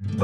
Hello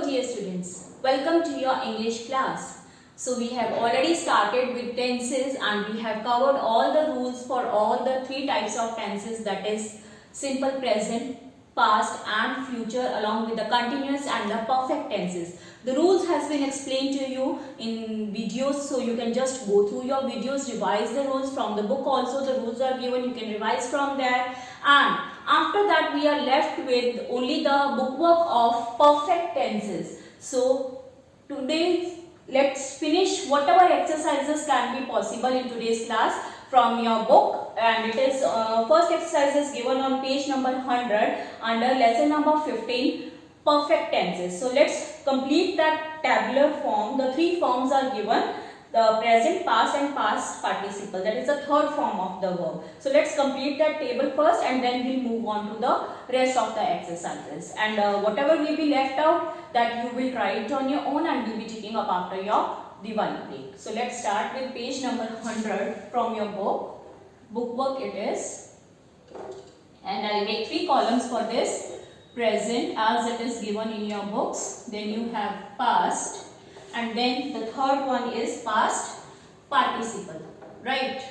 dear students, welcome to your English class. So we have already started with tenses and we have covered all the rules for all the three types of tenses, that is simple present, past and future, along with the continuous and the perfect tenses. The rules has been explained to you in videos, so you can just go through your videos, revise the rules from the book also. The rules are given, you can revise from there, and after that we are left with only the bookwork of perfect tenses. So today let's finish whatever exercises can be possible in today's class from your book, and it is first exercise is given on page number 100 under lesson number 15, perfect tenses. So let's complete that tabular form. The three forms are given: the present, past and past participle. That is the third form of the verb. So let's complete that table first and then we'll move on to the rest of the exercises. And whatever will be left out, that you will try it on your own and will be taking up after your Diwali break. So let's start with page number 100 from your book. Bookwork it is. And I'll make three columns for this. Present as it is given in your books. Then you have past. And then the third one is past participle, right?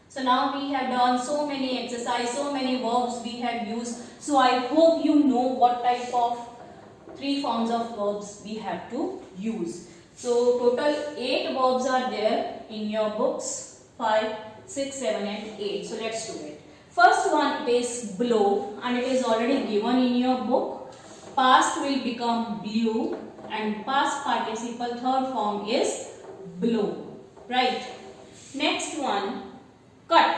So now we have done so many exercises, so many verbs we have used. So I hope you know what type of three forms of verbs we have to use. So total 8 verbs are there in your books, 5, 6, 7 and 8. So let's do it. First one, it is blow, and it is already given in your book. Past will become blew. And past participle third form is blow, right? Next one, cut.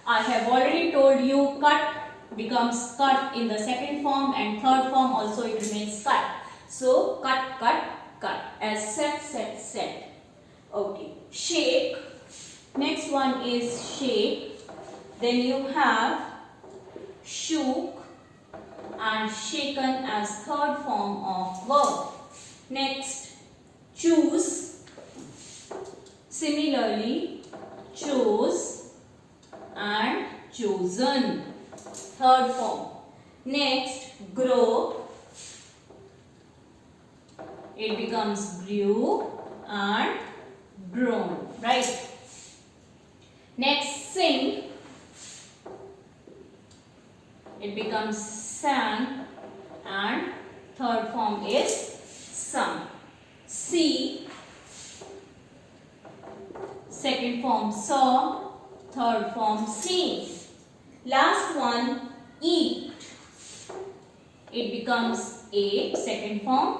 I have already told you cut becomes cut in the second form, and third form also it remains cut. So cut, cut, cut, as set, set, set. Okay. Shake. Next one is shake. Then you have shook and shaken as third form of verb. Next, choose. Similarly, chose and chosen, third form. Next, grow. It becomes grew and grown, right? Next, sing. It becomes sang and third form is sung. See, second form saw, third form seen. Last one, eat. It becomes ate, second form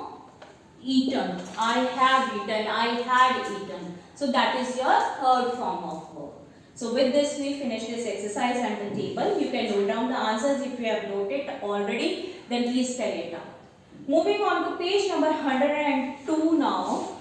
eaten. I have eaten, I had eaten. So that is your third form of verb. So with this we finish this exercise and the table. You can note down the answers if you have noted already, then please spell it out. Moving on to page number 102 now.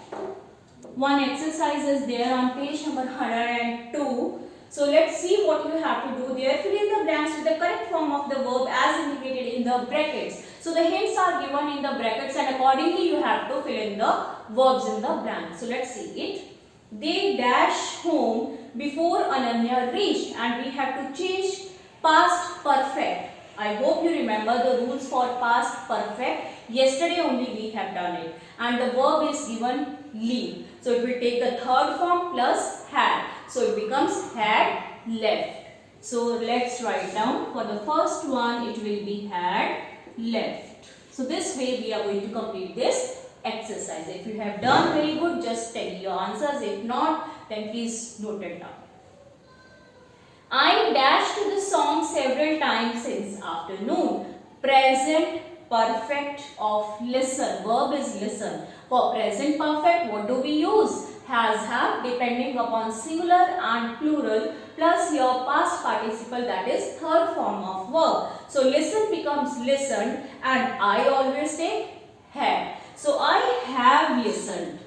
One exercise is there on page number 102. So let's see what you have to do there. Fill in the blanks with the correct form of the verb as indicated in the brackets. So the hints are given in the brackets and accordingly you have to fill in the verbs in the blanks. So let's see it. They dash home before Ananya reached, and we have to change past perfect. I hope you remember the rules for past perfect. Yesterday only we have done it. And the verb is given leave. So it will take the third form plus had. So it becomes had left. So let's write down. For the first one it will be had left. So this way we are going to complete this exercise. If you have done very good, just tell your answers. If not, then please note it down. I dashed to the song several times since afternoon. Present perfect of listen. Verb is listen. For present perfect, what do we use? Has, have, depending upon singular and plural, plus your past participle, that is third form of verb. So listen becomes listened, and I always take have. So I have listened.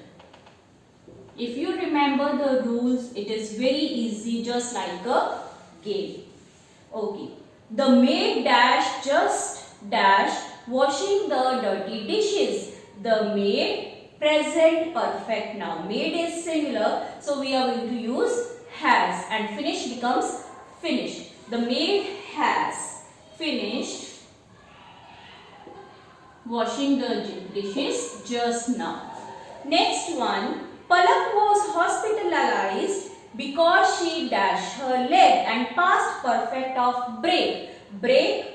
If you remember the rules, it is very easy, just like a game. Okay. The maid dash just dash washing the dirty dishes. the maid. Present perfect now. Maid is singular, so we are going to use has, and finish becomes finished. The maid has finished washing the dishes just now. Next one, Palak was hospitalized because she dashed her leg, and past perfect of break. Break,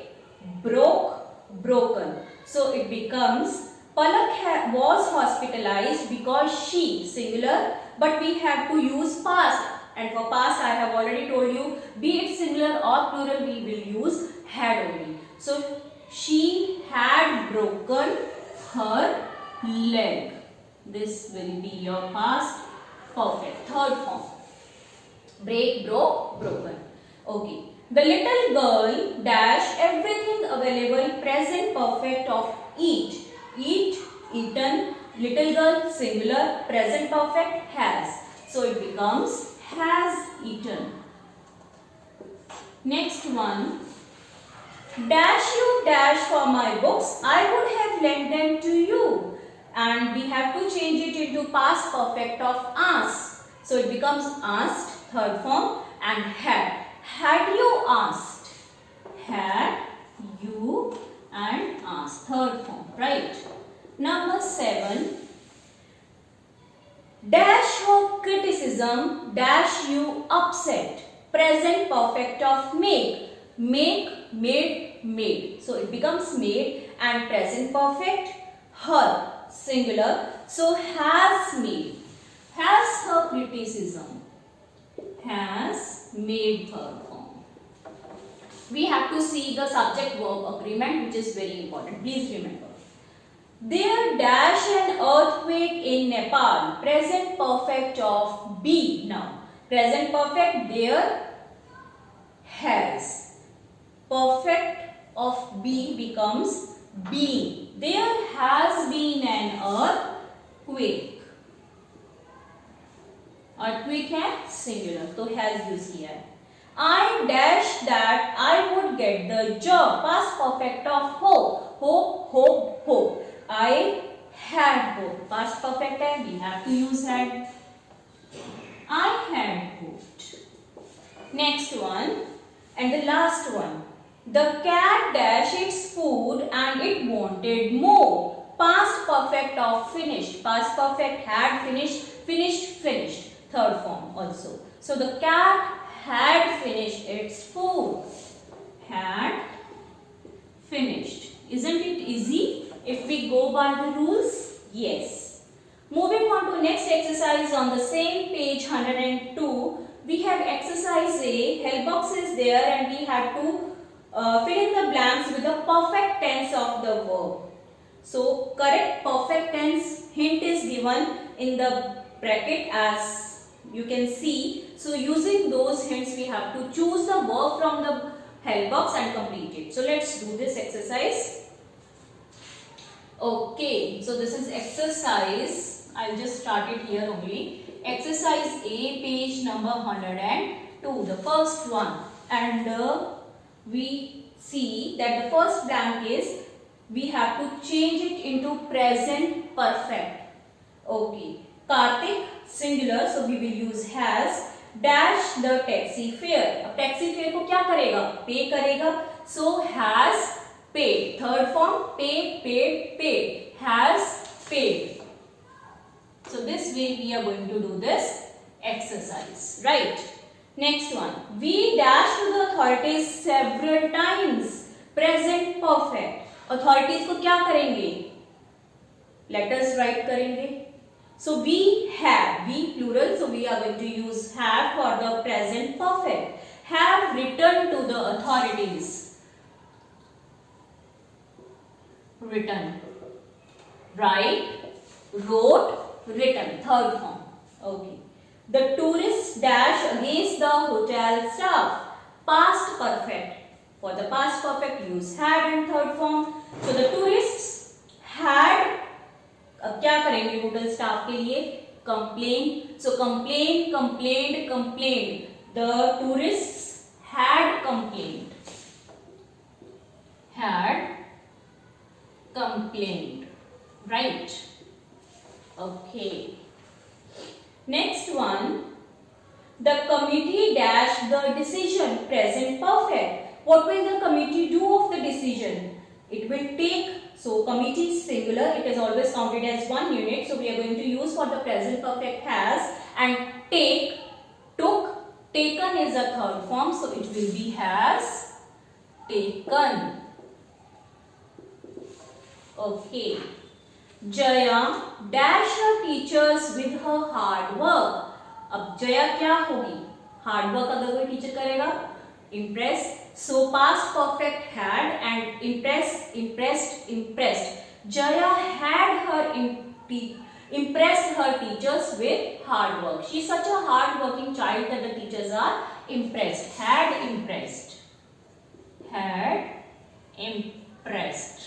broke, broken. So it becomes Palak was hospitalized because she, singular, but we have to use past. And for past, I have already told you, be it singular or plural, we will use had only. So she had broken her leg. This will be your past perfect. Third form. Break, broke, broken. Okay. The little girl dash everything available. Present perfect of eat. Eat, eaten. Little girl singular. Present perfect has. So it becomes has eaten. Next one. Dash you dash for my books. I would have lent them to you. And we have to change it into past perfect of asked. So it becomes asked, third form, and had. Had you asked? Had you and asked, third form, right? Number 7. Dash your criticism, dash you upset. Present perfect of make. Make, made, made. So it becomes made, and present perfect her, singular. So has made. Has her criticism. Has made, third form. We have to see the subject verb agreement, which is very important. Please remember. There dash an earthquake in Nepal. Present perfect of be now. Present perfect there has. Perfect of be becomes being. There has been an earthquake. Earthquake है singular, तो has use किया है. I dash that I would get the job. Past perfect of hope. Hope, hope, hope. I had hope. Past perfect है, we have to use had. I had hoped. Next one, and the last one. The cat dashed its food and it wanted more. Past perfect of finished. Past perfect had finished, finished, finished. Third form also. So the cat had finished its food. Had finished. Isn't it easy if we go by the rules? Yes. Moving on to next exercise on the same page 102. We have exercise A. Help box is there and we have to fill in the blanks with the perfect tense of the verb. So correct perfect tense hint is given in the bracket as you can see. So using those hints we have to choose the verb from the help box and complete it. So let's do this exercise. Okay, so this is exercise. I'll just start it here only. Exercise A, page number 102, the first one. And we see that the first blank is we have to change it into present perfect. Okay. Karthik, singular, so we will use has. Dash the taxi fare. अब taxi fare को क्या करेगा? Pay करेगा. So has paid. Third form, paid, paid, paid. Has paid. So this way we are going to do this exercise. Right. Next one. We dash to the authorities several times. Present perfect. Authorities को क्या करेंगे? Letters write करेंगे. So we have, we plural, so we are going to use have for the present perfect. Have returned to the authorities. Written. Write, wrote, written. Third form. Okay. The tourists dash against the hotel staff. Past perfect. For the past perfect use had and third form. So the tourists had. अब क्या करेंगे hotel staff के लिए? Complain. So complain, complained, complained. The tourists had complained. Had complained. right? Okay. Next one, the committee dash the decision, present perfect. What will the committee do of the decision? It will take, so committee is singular, it is always counted as one unit, so we are going to use for the present perfect has, and take, took, taken is a third form, so it will be has taken. Okay. Jaya dash her teachers with her hard work. अब जया क्या होगी? Hard work अगर कोई teacher करेगा, impress, so past perfect had and impress, impressed, impressed. Jaya had her impressed her teachers with hard work. She is such a hard working child that the teachers are impressed. Had impressed. Had impressed.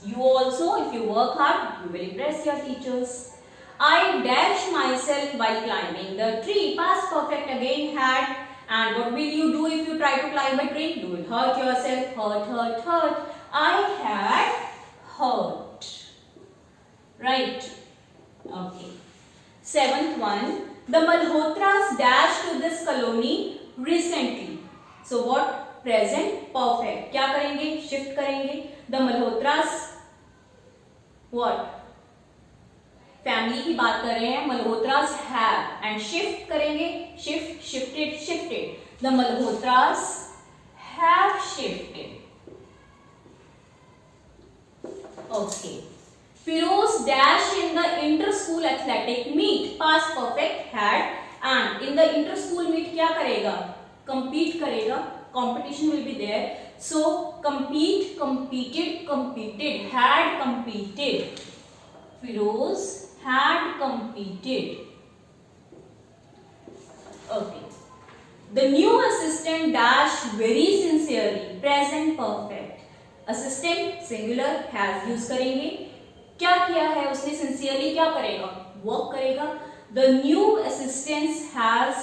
You also, if you work hard, you will impress your teachers. I dash myself while climbing the tree. Past perfect again had. And what will you do if you try to climb a tree? You will hurt yourself. Hurt, hurt, hurt. I had hurt. Right. Okay. Seventh one. The Malhotras dashed to this colony recently. So what? Present perfect. क्या करेंगे? Shift करेंगे. The Malhotras. What? Family की बात कर रहे हैं. Malhotras have and shift करेंगे. Shift, shifted, shifted. The Malhotras have shifted. Okay. Feroz dash in the inter school athletic meet. Past perfect had and in the inter school meet क्या करेगा? Compete करेगा. Competition will be there. So compete, competed, competed. Had competed. Feroz had competed. Okay. The new assistant dash very sincerely. Present perfect. Assistant singular has use करेंगे. क्या किया है उसने? sincerely क्या करेगा? work करेगा. The new assistant has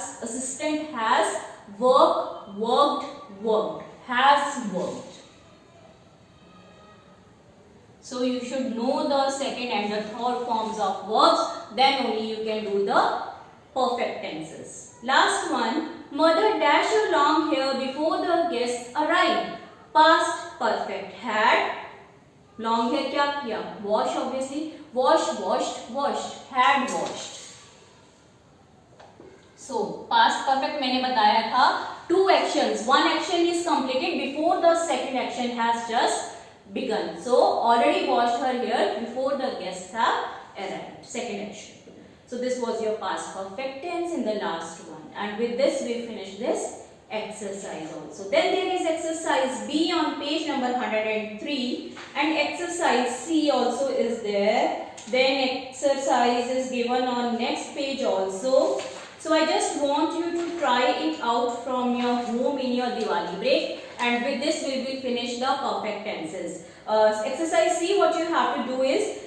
worked, worked. Has worked. So you should know the second and the third forms of verbs, then only you can do the perfect tenses. Last one, mother dash her long hair before the guests arrived. Past perfect had. Long hair क्या किया? Wash obviously. Wash, washed, washed. Had washed. So past perfect मैंने बताया था. Two actions. One action is completed before the second action has just begun. So already washed her hair before the guests have arrived. Second action. So this was your past perfect tense in the last one. And with this we finish this exercise also. Then there is exercise B on page number 103 and exercise C also is there. Then exercise is given on next page also. So I just want you to try it out from your home in your Diwali break. And with this we will finish the perfect tenses. Exercise C, what you have to do is,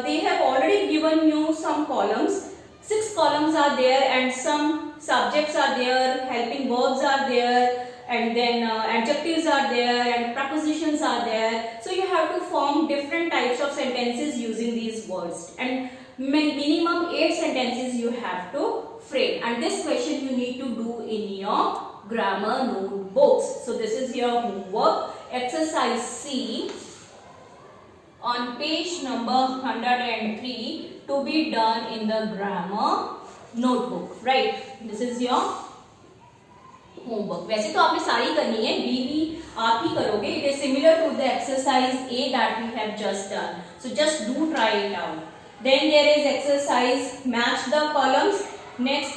they have already given you some columns. 6 columns are there and some subjects are there, helping verbs are there, and then adjectives are there and prepositions are there. So you have to form different types of sentences using these words. And minimum 8 sentences you have to frame. And this question you need to do in your grammar notebooks. So this is your homework. Exercise C on page number 103 to be done in the grammar notebook. Right? This is your homework. वैसे तो आपने सारी करनी है. B भी आप ही करोगे. It is similar to the exercise A that we have just done. So just do try it out. Then there is exercise match the columns. Next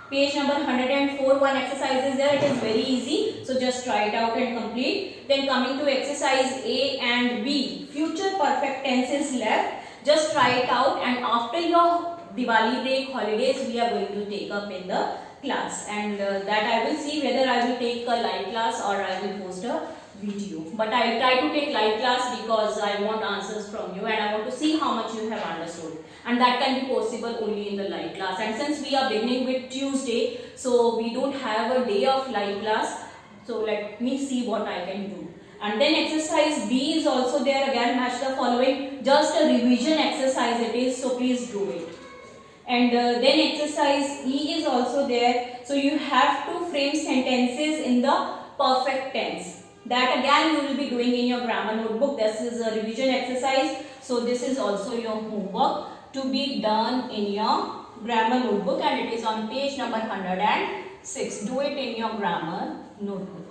page number 104, one exercise is there. It is very easy. So just try it out and complete. Then coming to exercise A and B, future perfect tenses left. Just try it out, and after your Diwali break holidays, we are going to take up in the class, and that I will see whether I will take a live class or I will post a video. But I will try to take live class because I want answers from you and I want to see how much you have understood. And that can be possible only in the live class. And since we are beginning with Tuesday, so we don't have a day of live class. So let me see what I can do. And then exercise B is also there. Again, match the following. Just a revision exercise it is, so please do it. And then exercise E is also there. So you have to frame sentences in the perfect tense. That again you will be doing in your grammar notebook. This is a revision exercise. So this is also your homework to be done in your grammar notebook, and it is on page number 106. Do it in your grammar notebook.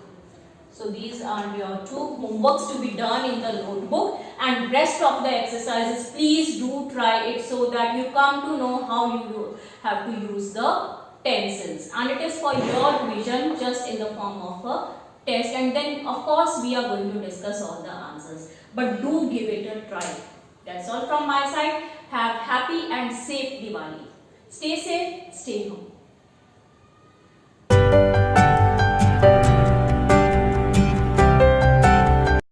So these are your two homeworks to be done in the notebook, and rest of the exercises please do try it so that you come to know how you have to use the tenses, and it is for your revision just in the form of a test, and then of course we are going to discuss all the answers, but do give it a try. That's all from my side. Have happy and safe Diwali. Stay safe, stay home.